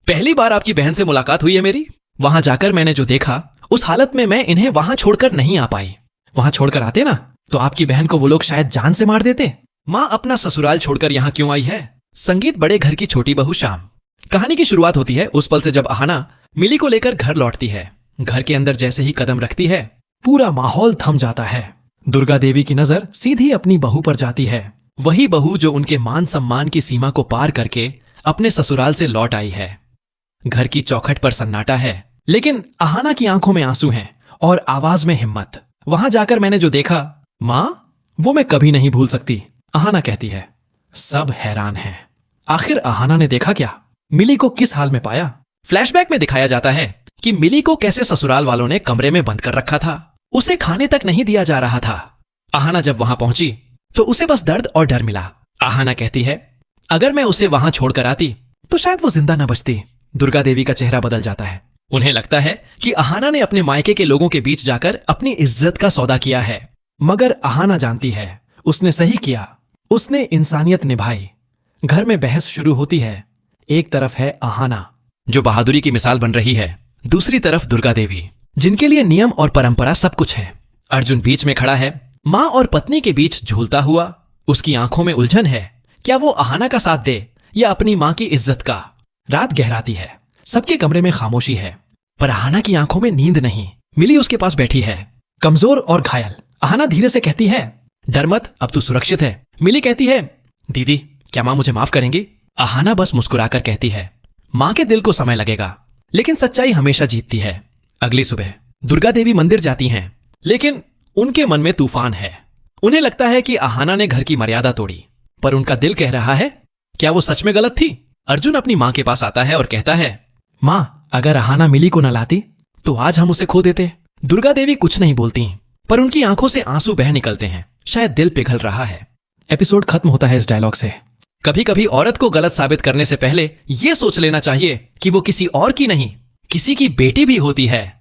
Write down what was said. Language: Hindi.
पहली बार आपकी बहन से मुलाकात हुई है मेरी। वहां जाकर मैंने जो देखा, उस हालत में मैं इन्हें वहां छोड़कर नहीं आ पाई। वहां छोड़कर आते ना तो आपकी बहन को वो लोग शायद जान से मार देते। माँ अपना ससुराल छोड़कर यहाँ क्यों आई है? संगीत बड़े घर की छोटी बहू शाम। कहानी की शुरुआत होती है उस पल से जब अहाना मिली को लेकर घर लौटती है। घर के अंदर जैसे ही कदम रखती है, पूरा माहौल थम जाता है। दुर्गा देवी की नजर सीधी अपनी बहू पर जाती है, वही बहू जो उनके मान सम्मान की सीमा को पार करके अपने ससुराल से लौट आई है। घर की चौखट पर सन्नाटा है, लेकिन अहाना की आंखों में आंसू हैं और आवाज में हिम्मत। वहां जाकर मैंने जो देखा, माँ, वो मैं कभी नहीं भूल सकती, अहाना कहती है। सब हैरान हैं। आखिर अहाना ने देखा क्या? मिली को किस हाल में पाया? फ्लैशबैक में दिखाया जाता है कि मिली को कैसे ससुराल वालों ने कमरे में बंद कर रखा था। उसे खाने तक नहीं दिया जा रहा था। अहाना जब वहां पहुंची तो उसे बस दर्द और डर मिला। अहाना कहती है, अगर मैं उसे वहां छोड़कर आती तो शायद वो जिंदा न बचती। दुर्गा देवी का चेहरा बदल जाता है। उन्हें लगता है कि अहाना ने अपने मायके के लोगों के बीच जाकर अपनी इज्जत का सौदा किया है। मगर अहाना जानती है उसने सही किया। उसने इंसानियत निभाई। घर में बहस शुरू होती है। एक तरफ है अहाना, जो बहादुरी की मिसाल बन रही है, दूसरी तरफ दुर्गा देवी, जिनके लिए नियम और परंपरा सब कुछ है। अर्जुन बीच में खड़ा है, माँ और पत्नी के बीच झूलता हुआ। उसकी आंखों में उलझन है, क्या वो अहाना का साथ दे या अपनी माँ की इज्जत का? रात गहराती है, सबके कमरे में खामोशी है, पर अहाना की आंखों में नींद नहीं। मिली उसके पास बैठी है, कमजोर और घायल। अहाना धीरे से कहती है, डर मत, अब तू सुरक्षित है। मिली कहती है, दीदी, क्या माँ मुझे माफ करेंगी? अहाना बस मुस्कुराकर कहती है, माँ के दिल को समय लगेगा, लेकिन सच्चाई हमेशा जीतती है। अगली सुबह दुर्गा देवी मंदिर जाती हैं, लेकिन उनके मन में तूफान है। उन्हें लगता है कि अहाना ने घर की मर्यादा तोड़ी, पर उनका दिल कह रहा है, क्या वो सच में गलत थी? अर्जुन अपनी माँ के पास आता है और कहता है, माँ, अगर अहाना मिली को न लाती तो आज हम उसे खो देते। दुर्गा देवी कुछ नहीं बोलती, पर उनकी आंखों से आंसू बह निकलते हैं। शायद दिल पिघल रहा है। एपिसोड खत्म होता है इस डायलॉग से। कभी कभी औरत को गलत साबित करने से पहले यह सोच लेना चाहिए कि वो किसी और की नहीं, किसी की बेटी भी होती है।